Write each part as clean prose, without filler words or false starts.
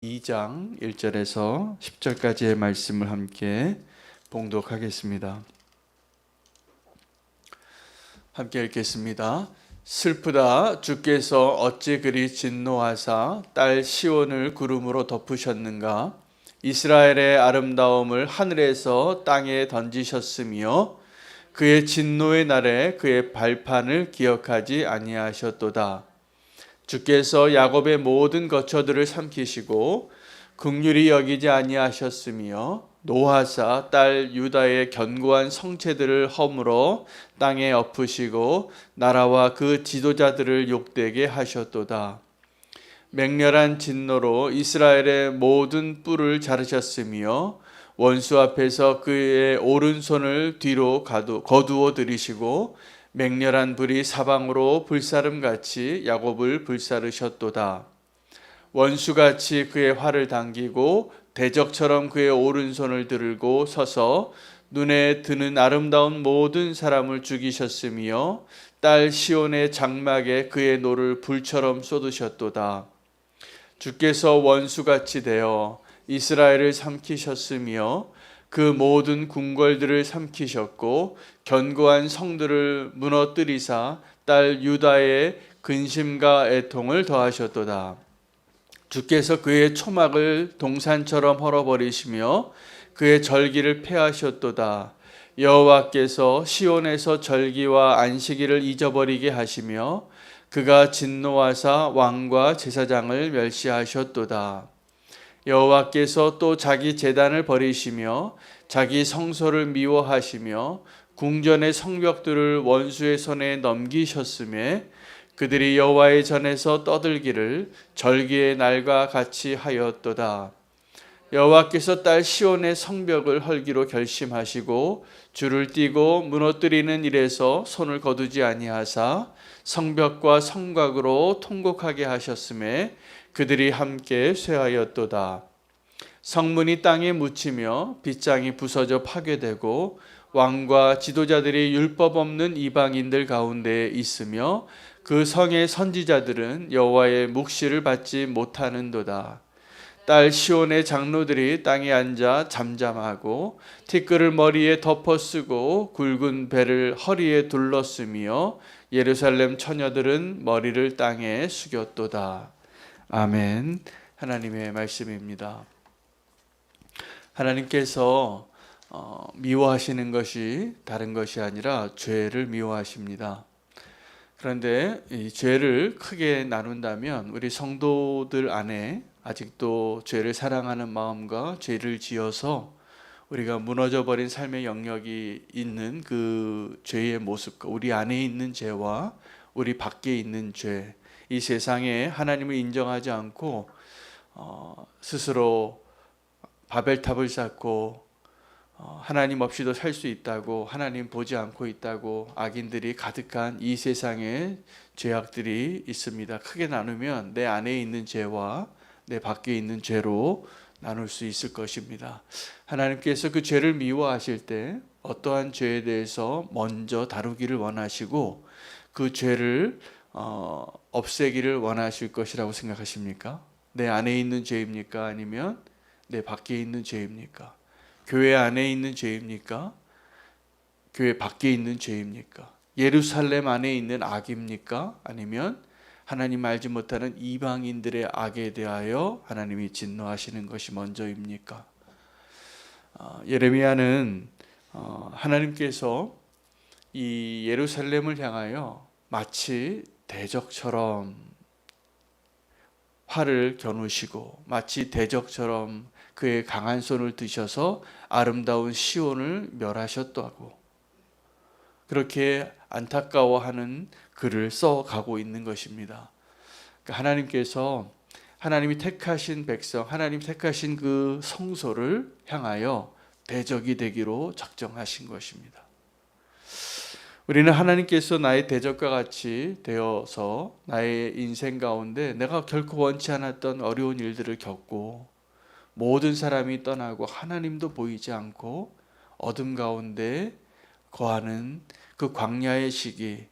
2장 1절에서 10절까지의 말씀을 함께 봉독하겠습니다. 함께 읽겠습니다. 슬프다 주께서 어찌 그리 진노하사 딸 시온을 구름으로 덮으셨는가. 이스라엘의 아름다움을 하늘에서 땅에 던지셨으며 그의 진노의 날에 그의 발판을 기억하지 아니하셨도다. 주께서 야곱의 모든 거처들을 삼키시고 긍휼히 여기지 아니하셨으며 노하사 딸 유다의 견고한 성체들을 허물어 땅에 엎으시고 나라와 그 지도자들을 욕되게 하셨도다. 맹렬한 진노로 이스라엘의 모든 뿔을 자르셨으며 원수 앞에서 그의 오른손을 뒤로 거두어 들이시고 맹렬한 불이 사방으로 불사름같이 야곱을 불사르셨도다. 원수같이 그의 활을 당기고 대적처럼 그의 오른손을 들고 서서 눈에 드는 아름다운 모든 사람을 죽이셨으며 딸 시온의 장막에 그의 노를 불처럼 쏟으셨도다. 주께서 원수같이 되어 이스라엘을 삼키셨으며 그 모든 궁궐들을 삼키셨고 견고한 성들을 무너뜨리사 딸 유다의 근심과 애통을 더하셨도다. 주께서 그의 초막을 동산처럼 헐어버리시며 그의 절기를 폐하셨도다. 여호와께서 시온에서 절기와 안식일을 잊어버리게 하시며 그가 진노하사 왕과 제사장을 멸시하셨도다. 여호와께서 또 자기 제단을 버리시며 자기 성소를 미워하시며 궁전의 성벽들을 원수의 손에 넘기셨음에 그들이 여호와의 전에서 떠들기를 절기의 날과 같이 하였도다. 여호와께서 딸 시온의 성벽을 헐기로 결심하시고 줄을 띠고 무너뜨리는 일에서 손을 거두지 아니하사 성벽과 성곽으로 통곡하게 하셨음에 그들이 함께 쇠하였도다. 성문이 땅에 묻히며 빗장이 부서져 파괴되고 왕과 지도자들이 율법 없는 이방인들 가운데 있으며 그 성의 선지자들은 여호와의 묵시를 받지 못하는도다. 딸 시온의 장로들이 땅에 앉아 잠잠하고 티끌을 머리에 덮어쓰고 굵은 배를 허리에 둘렀으며 예루살렘 처녀들은 머리를 땅에 숙였도다. 아멘. 하나님의 말씀입니다. 하나님께서 미워하시는 것이 다른 것이 아니라 죄를 미워하십니다. 그런데 이 죄를 크게 나눈다면 우리 성도들 안에 아직도 죄를 사랑하는 마음과 죄를 지어서 우리가 무너져버린 삶의 영역이 있는 그 죄의 모습과 우리 안에 있는 죄와 우리 밖에 있는 죄, 이 세상에 하나님을 인정하지 않고 스스로 바벨탑을 쌓고 하나님 없이도 살 수 있다고, 하나님 보지 않고 있다고 악인들이 가득한 이 세상에 죄악들이 있습니다. 크게 나누면 내 안에 있는 죄와 내 밖에 있는 죄로 나눌 수 있을 것입니다. 하나님께서 그 죄를 미워하실 때 어떠한 죄에 대해서 먼저 다루기를 원하시고 그 죄를 없애기를 원하실 것이라고 생각하십니까? 내 안에 있는 죄입니까? 아니면 내 밖에 있는 죄입니까? 교회 안에 있는 죄입니까? 교회 밖에 있는 죄입니까? 예루살렘 안에 있는 악입니까? 아니면 하나님 알지 못하는 이방인들의 악에 대하여 하나님이 진노하시는 것이 먼저입니까? 예레미야는 하나님께서 이 예루살렘을 향하여 마치 대적처럼 활을 겨누시고 마치 대적처럼 그의 강한 손을 드셔서 아름다운 시온을 멸하셨다고 그렇게 안타까워하는 글을 써가고 있는 것입니다. 그러니까 하나님께서 하나님이 택하신 백성, 하나님 택하신 그 성소를 향하여 대적이 되기로 작정하신 것입니다. 우리는 하나님께서 나의 대적과 같이 되어서 나의 인생 가운데 내가 결코 원치 않았던 어려운 일들을 겪고 모든 사람이 떠나고 하나님도 보이지 않고 어둠 가운데 거하는 그 광야의 시기,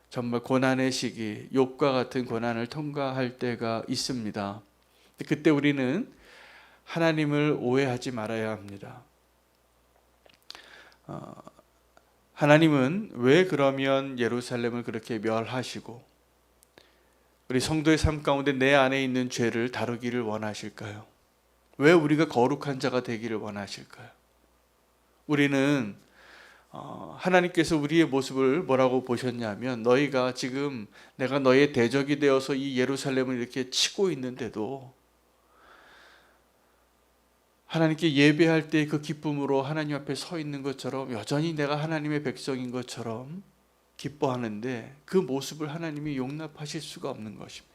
정말 고난의 시기, 욕과 같은 고난을 통과할 때가 있습니다. 그때 우리는 하나님을 오해하지 말아야 합니다. 하나님은 왜 그러면 예루살렘을 그렇게 멸하시고 우리 성도의 삶 가운데 내 안에 있는 죄를 다루기를 원하실까요? 왜 우리가 거룩한 자가 되기를 원하실까요? 우리는 하나님께서 우리의 모습을 뭐라고 보셨냐면, 너희가 지금 내가 너의 대적이 되어서 이 예루살렘을 이렇게 치고 있는데도 하나님께 예배할 때 그 기쁨으로 하나님 앞에 서 있는 것처럼 여전히 내가 하나님의 백성인 것처럼 기뻐하는데, 그 모습을 하나님이 용납하실 수가 없는 것입니다.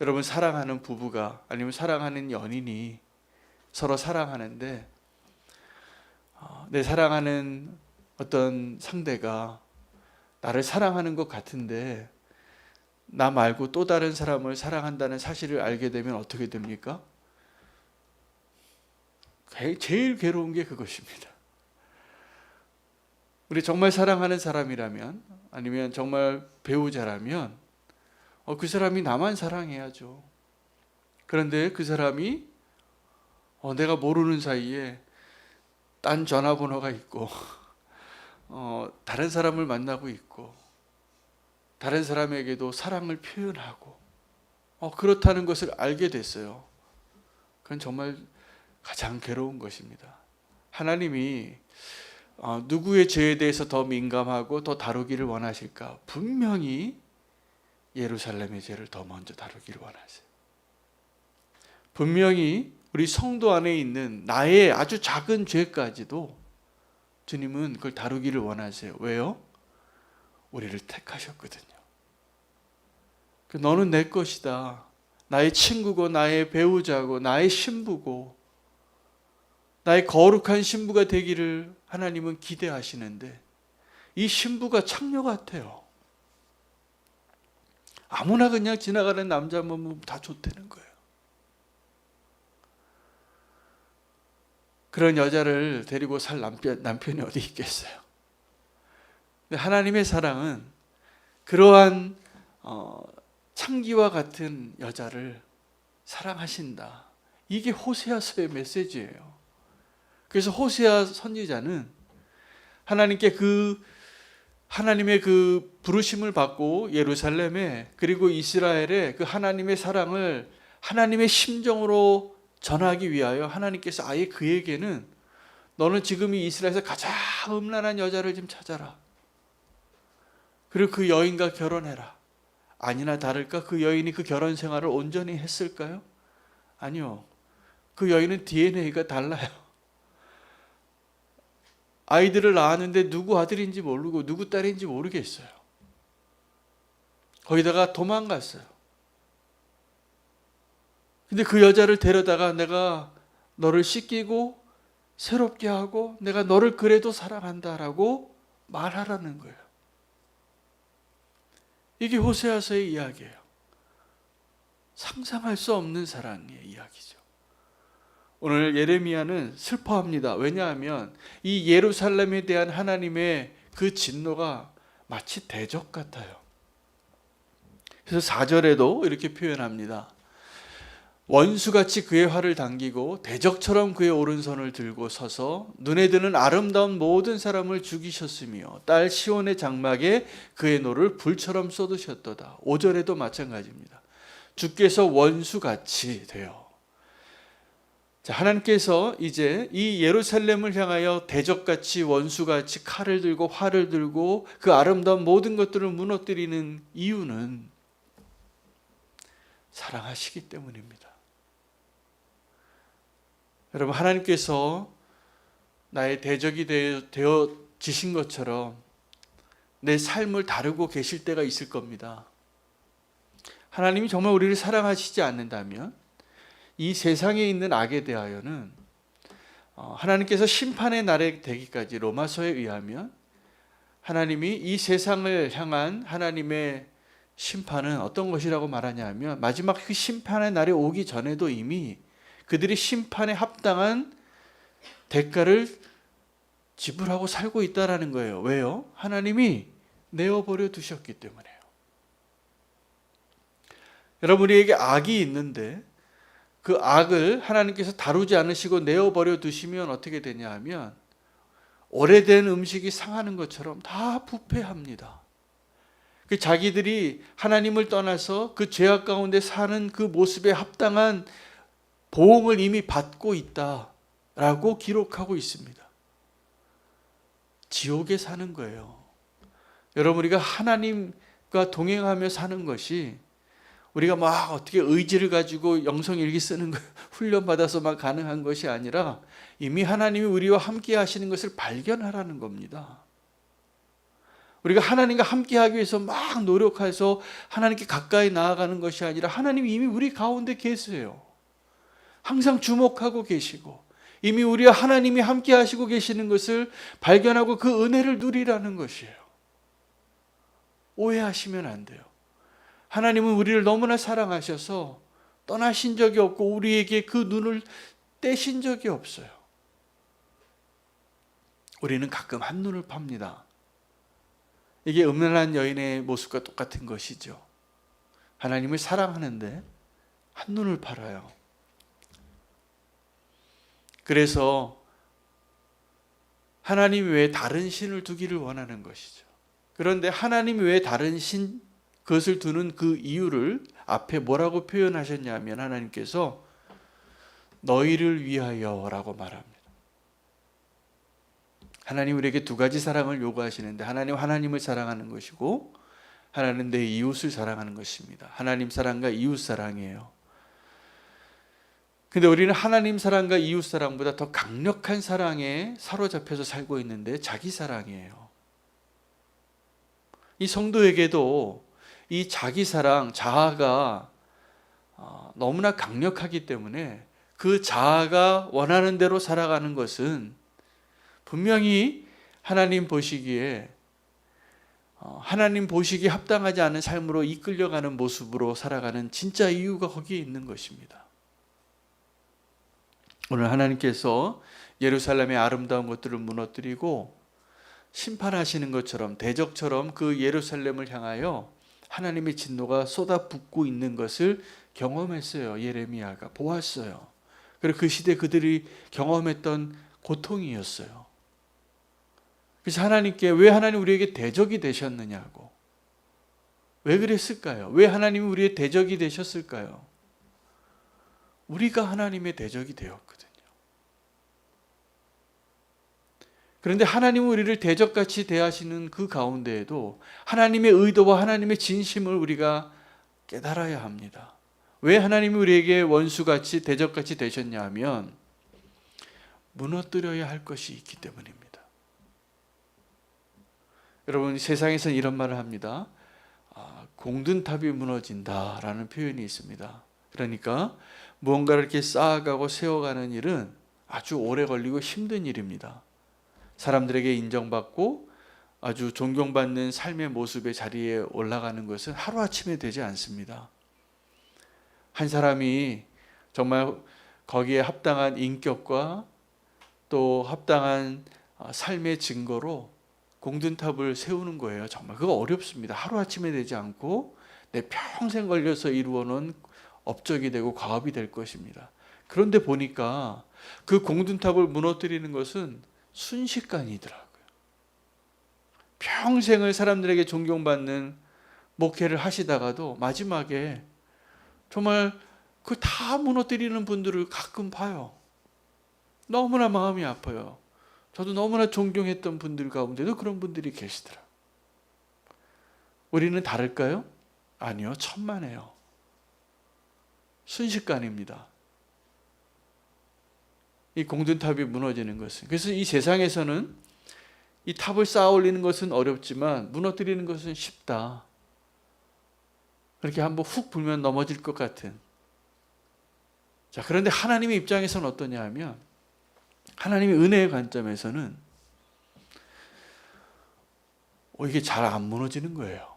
여러분, 사랑하는 부부가 아니면 사랑하는 연인이 서로 사랑하는데 내 사랑하는 어떤 상대가 나를 사랑하는 것 같은데 나 말고 또 다른 사람을 사랑한다는 사실을 알게 되면 어떻게 됩니까? 제일 괴로운 게 그것입니다. 우리 정말 사랑하는 사람이라면, 아니면 정말 배우자라면 그 사람이 나만 사랑해야죠. 그런데 그 사람이 내가 모르는 사이에 딴 전화번호가 있고 다른 사람을 만나고 있고 다른 사람에게도 사랑을 표현하고 그렇다는 것을 알게 됐어요. 그건 정말 가장 괴로운 것입니다. 하나님이 누구의 죄에 대해서 더 민감하고 더 다루기를 원하실까? 분명히 예루살렘의 죄를 더 먼저 다루기를 원하세요. 분명히 우리 성도 안에 있는 나의 아주 작은 죄까지도 주님은 그걸 다루기를 원하세요. 왜요? 우리를 택하셨거든요. 너는 내 것이다. 나의 친구고 나의 배우자고 나의 신부고 나의 거룩한 신부가 되기를 하나님은 기대하시는데, 이 신부가 창녀 같아요. 아무나 그냥 지나가는 남자 보면 다 좋다는 거예요. 그런 여자를 데리고 살 남편이 어디 있겠어요? 근데 하나님의 사랑은 그러한 창기와 같은 여자를 사랑하신다. 이게 호세아서의 메시지예요. 그래서 호세아 선지자는 하나님의 그 부르심을 받고 예루살렘에, 그리고 이스라엘에 그 하나님의 사랑을 하나님의 심정으로 전하기 위하여 하나님께서 아예 그에게는 너는 지금 이 이스라엘에서 가장 음란한 여자를 좀 찾아라. 그리고 그 여인과 결혼해라. 아니나 다를까 그 여인이 그 결혼 생활을 온전히 했을까요? 아니요. 그 여인은 DNA가 달라요. 아이들을 낳았는데 누구 아들인지 모르고 누구 딸인지 모르겠어요. 거기다가 도망갔어요. 근데 그 여자를 데려다가 내가 너를 씻기고 새롭게 하고 내가 너를 그래도 사랑한다라고 말하라는 거예요. 이게 호세아서의 이야기예요. 상상할 수 없는 사랑의 이야기죠. 오늘 예레미야는 슬퍼합니다. 왜냐하면 이 예루살렘에 대한 하나님의 그 진노가 마치 대적 같아요. 그래서 4절에도 이렇게 표현합니다. 원수같이 그의 활을 당기고 대적처럼 그의 오른손을 들고 서서 눈에 드는 아름다운 모든 사람을 죽이셨으며 딸 시온의 장막에 그의 노를 불처럼 쏟으셨도다. 5절에도 마찬가지입니다. 주께서 원수같이 되어, 하나님께서 이제 이 예루살렘을 향하여 대적같이 원수같이 칼을 들고 활을 들고 그 아름다운 모든 것들을 무너뜨리는 이유는 사랑하시기 때문입니다. 여러분, 하나님께서 나의 대적이 되어지신 것처럼 내 삶을 다루고 계실 때가 있을 겁니다. 하나님이 정말 우리를 사랑하시지 않는다면 이 세상에 있는 악에 대하여는 하나님께서 심판의 날에 되기까지, 로마서에 의하면 하나님이 이 세상을 향한 하나님의 심판은 어떤 것이라고 말하냐 하면, 마지막 그 심판의 날이 오기 전에도 이미 그들이 심판에 합당한 대가를 지불하고 살고 있다라는 거예요. 왜요? 하나님이 내어버려 두셨기 때문에요. 여러분, 우리에게 악이 있는데 그 악을 하나님께서 다루지 않으시고 내어버려 두시면 어떻게 되냐 하면 오래된 음식이 상하는 것처럼 다 부패합니다. 그 자기들이 하나님을 떠나서 그 죄악 가운데 사는 그 모습에 합당한 보응을 이미 받고 있다라고 기록하고 있습니다. 지옥에 사는 거예요. 여러분, 우리가 하나님과 동행하며 사는 것이 우리가 막 어떻게 의지를 가지고 영성일기 쓰는 거 훈련받아서 막 가능한 것이 아니라 이미 하나님이 우리와 함께 하시는 것을 발견하라는 겁니다. 우리가 하나님과 함께 하기 위해서 막 노력해서 하나님께 가까이 나아가는 것이 아니라 하나님이 이미 우리 가운데 계세요. 항상 주목하고 계시고 이미 우리와 하나님이 함께 하시고 계시는 것을 발견하고 그 은혜를 누리라는 것이에요. 오해하시면 안 돼요. 하나님은 우리를 너무나 사랑하셔서 떠나신 적이 없고 우리에게 그 눈을 떼신 적이 없어요. 우리는 가끔 한눈을 팝니다. 이게 음란한 여인의 모습과 똑같은 것이죠. 하나님을 사랑하는데 한눈을 팔아요. 그래서 하나님 외에 다른 신을 두기를 원하는 것이죠. 그런데 하나님 외에 다른 신, 그것을 두는 그 이유를 앞에 뭐라고 표현하셨냐면 하나님께서 너희를 위하여라고 말합니다. 하나님 우리에게 두 가지 사랑을 요구하시는데 하나님을 사랑하는 것이고 하나님은 내 이웃을 사랑하는 것입니다. 하나님 사랑과 이웃 사랑이에요. 근데 우리는 하나님 사랑과 이웃 사랑보다 더 강력한 사랑에 사로잡혀서 살고 있는데 자기 사랑이에요. 이 성도에게도 이 자기 사랑, 자아가 너무나 강력하기 때문에 그 자아가 원하는 대로 살아가는 것은 분명히 하나님 보시기에 하나님 보시기에 합당하지 않은 삶으로 이끌려가는 모습으로 살아가는 진짜 이유가 거기에 있는 것입니다. 오늘 하나님께서 예루살렘의 아름다운 것들을 무너뜨리고 심판하시는 것처럼 대적처럼 그 예루살렘을 향하여 하나님의 진노가 쏟아붓고 있는 것을 경험했어요. 예레미야가 보았어요. 그리고 그 시대 그들이 경험했던 고통이었어요. 그래서 하나님께 왜 하나님 우리에게 대적이 되셨느냐고. 왜 그랬을까요? 왜 하나님이 우리의 대적이 되셨을까요? 우리가 하나님의 대적이 되었거든요. 그런데 하나님은 우리를 대적같이 대하시는 그 가운데에도 하나님의 의도와 하나님의 진심을 우리가 깨달아야 합니다. 왜 하나님이 우리에게 원수같이 대적같이 되셨냐 하면 무너뜨려야 할 것이 있기 때문입니다. 여러분, 세상에서는 이런 말을 합니다. 공든탑이 무너진다라는 표현이 있습니다. 그러니까 무언가를 이렇게 쌓아가고 세워가는 일은 아주 오래 걸리고 힘든 일입니다. 사람들에게 인정받고 아주 존경받는 삶의 모습의 자리에 올라가는 것은 하루아침에 되지 않습니다. 한 사람이 정말 거기에 합당한 인격과 또 합당한 삶의 증거로 공든탑을 세우는 거예요. 정말 그거 어렵습니다. 하루아침에 되지 않고 내 평생 걸려서 이루어놓은 업적이 되고 과업이 될 것입니다. 그런데 보니까 그 공든탑을 무너뜨리는 것은 순식간이더라고요. 평생을 사람들에게 존경받는 목회를 하시다가도 마지막에 정말 그 다 무너뜨리는 분들을 가끔 봐요. 너무나 마음이 아파요. 저도 너무나 존경했던 분들 가운데도 그런 분들이 계시더라고요. 우리는 다를까요? 아니요, 천만에요. 순식간입니다. 이 공든탑이 무너지는 것은. 그래서 이 세상에서는 이 탑을 쌓아 올리는 것은 어렵지만 무너뜨리는 것은 쉽다. 그렇게 한번 훅 불면 넘어질 것 같은. 자, 그런데 하나님의 입장에서는 어떠냐 하면 하나님의 은혜의 관점에서는 이게 잘 안 무너지는 거예요.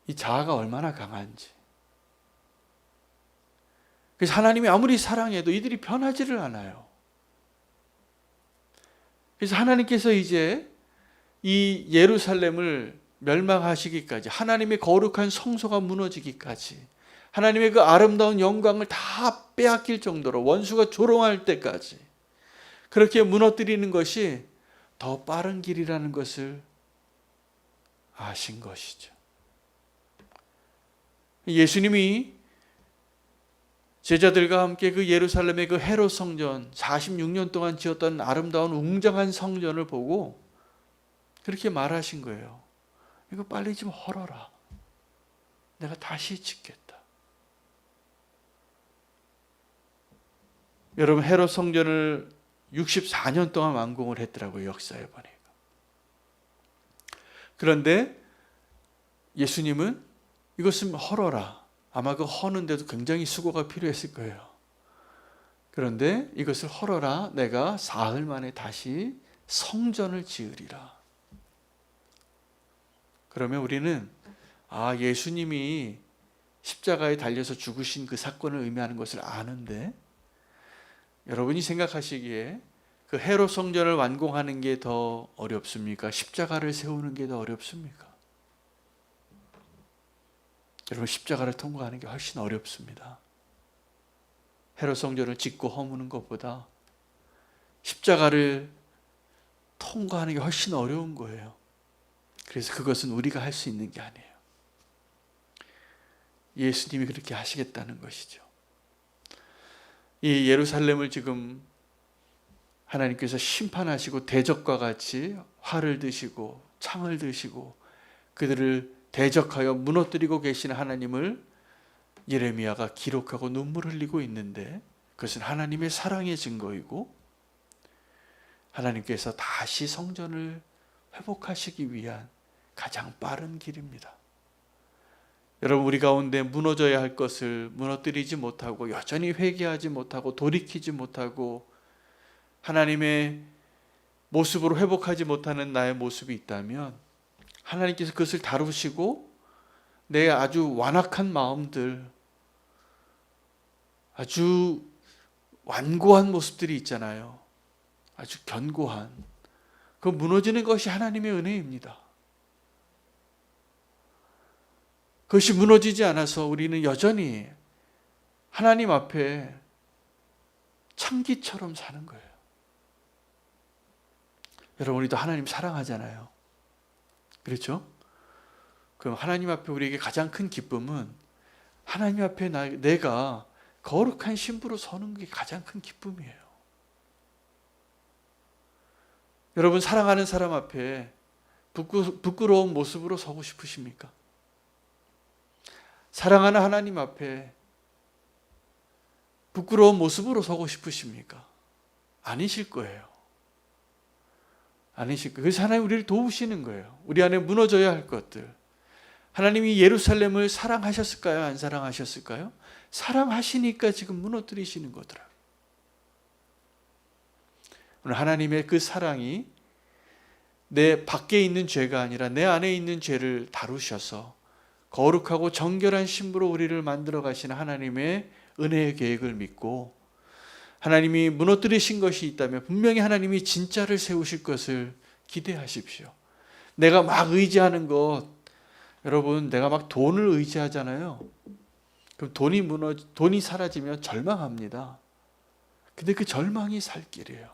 이 자아가 얼마나 강한지. 그래서 하나님이 아무리 사랑해도 이들이 변하지를 않아요. 그래서 하나님께서 이제 이 예루살렘을 멸망하시기까지, 하나님의 거룩한 성소가 무너지기까지, 하나님의 그 아름다운 영광을 다 빼앗길 정도로 원수가 조롱할 때까지 그렇게 무너뜨리는 것이 더 빠른 길이라는 것을 아신 것이죠. 예수님이 제자들과 함께 그 예루살렘의 그 헤롯 성전 46년 동안 지었던 아름다운 웅장한 성전을 보고 그렇게 말하신 거예요. 이거 빨리 좀 헐어라. 내가 다시 짓겠다. 여러분, 헤롯 성전을 64년 동안 완공을 했더라고요. 역사에 보니까. 그런데 예수님은 이것을 헐어라. 아마 그 허는데도 굉장히 수고가 필요했을 거예요. 그런데 이것을 헐어라. 내가 사흘 만에 다시 성전을 지으리라. 그러면 우리는 예수님이 십자가에 달려서 죽으신 그 사건을 의미하는 것을 아는데, 여러분이 생각하시기에 그 헤롯 성전을 완공하는 게 더 어렵습니까? 십자가를 세우는 게 더 어렵습니까? 여러분, 십자가를 통과하는 게 훨씬 어렵습니다. 헤롯 성전을 짓고 허무는 것보다 십자가를 통과하는 게 훨씬 어려운 거예요. 그래서 그것은 우리가 할 수 있는 게 아니에요. 예수님이 그렇게 하시겠다는 것이죠. 이 예루살렘을 지금 하나님께서 심판하시고 대적과 같이 활을 드시고 창을 드시고 그들을 대적하여 무너뜨리고 계시는 하나님을 예레미야가 기록하고 눈물을 흘리고 있는데, 그것은 하나님의 사랑의 증거이고 하나님께서 다시 성전을 회복하시기 위한 가장 빠른 길입니다. 여러분, 우리 가운데 무너져야 할 것을 무너뜨리지 못하고 여전히 회개하지 못하고 돌이키지 못하고 하나님의 모습으로 회복하지 못하는 나의 모습이 있다면 하나님께서 그것을 다루시고 내 아주 완악한 마음들, 아주 완고한 모습들이 있잖아요. 아주 견고한, 그 무너지는 것이 하나님의 은혜입니다. 그것이 무너지지 않아서 우리는 여전히 하나님 앞에 창기처럼 사는 거예요. 여러분, 우리도 하나님 사랑하잖아요. 그렇죠? 그럼 하나님 앞에 우리에게 가장 큰 기쁨은 하나님 앞에 내가 거룩한 신부로 서는 게 가장 큰 기쁨이에요. 여러분, 사랑하는 사람 앞에 부끄러운 모습으로 서고 싶으십니까? 사랑하는 하나님 앞에 부끄러운 모습으로 서고 싶으십니까? 아니실 거예요. 아니실 거예요. 그래서 하나님 우리를 도우시는 거예요. 우리 안에 무너져야 할 것들. 하나님이 예루살렘을 사랑하셨을까요? 안 사랑하셨을까요? 사랑하시니까 지금 무너뜨리시는 거더라고요. 오늘 하나님의 그 사랑이 내 밖에 있는 죄가 아니라 내 안에 있는 죄를 다루셔서 거룩하고 정결한 신부로 우리를 만들어 가시는 하나님의 은혜의 계획을 믿고, 하나님이 무너뜨리신 것이 있다면 분명히 하나님이 진짜를 세우실 것을 기대하십시오. 내가 막 의지하는 것, 여러분, 내가 막 돈을 의지하잖아요. 그럼 돈이 사라지면 절망합니다. 근데 그 절망이 살 길이에요.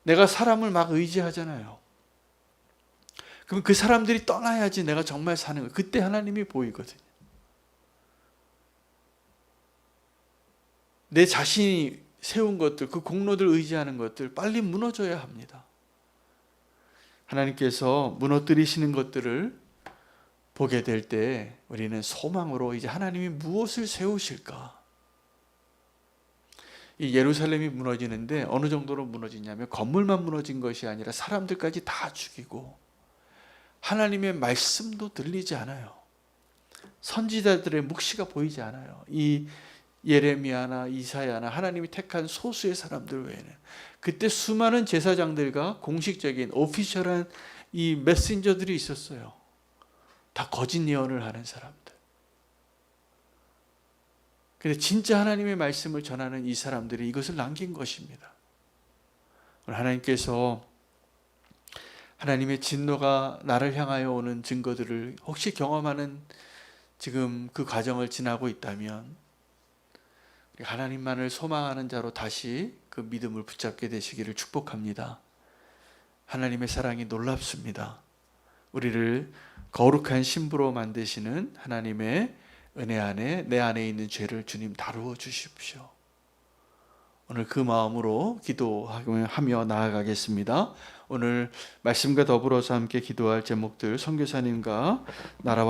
내가 사람을 막 의지하잖아요. 그럼 그 사람들이 떠나야지 내가 정말 사는 거예요. 그때 하나님이 보이거든요. 내 자신이 세운 것들, 그 공로들 의지하는 것들 빨리 무너져야 합니다. 하나님께서 무너뜨리시는 것들을 보게 될 때 우리는 소망으로 이제 하나님이 무엇을 세우실까? 이 예루살렘이 무너지는데 어느 정도로 무너지냐면 건물만 무너진 것이 아니라 사람들까지 다 죽이고 하나님의 말씀도 들리지 않아요. 선지자들의 묵시가 보이지 않아요. 이 예레미야나 이사야나 하나님이 택한 소수의 사람들 외에는. 그때 수많은 제사장들과 공식적인 오피셜한 이 메신저들이 있었어요. 다 거짓 예언을 하는 사람들. 근데 진짜 하나님의 말씀을 전하는 이 사람들이 이것을 남긴 것입니다. 하나님께서 하나님의 진노가 나를 향하여 오는 증거들을 혹시 경험하는 지금 그 과정을 지나고 있다면 하나님만을 소망하는 자로 다시 그 믿음을 붙잡게 되시기를 축복합니다. 하나님의 사랑이 놀랍습니다. 우리를 거룩한 신부로 만드시는 하나님의 은혜 안에 내 안에 있는 죄를 주님 다루어 주십시오. 오늘 그 마음으로 기도하며 나아가겠습니다. 오늘 말씀과 더불어서 함께 기도할 제목들 선교사님과 나라와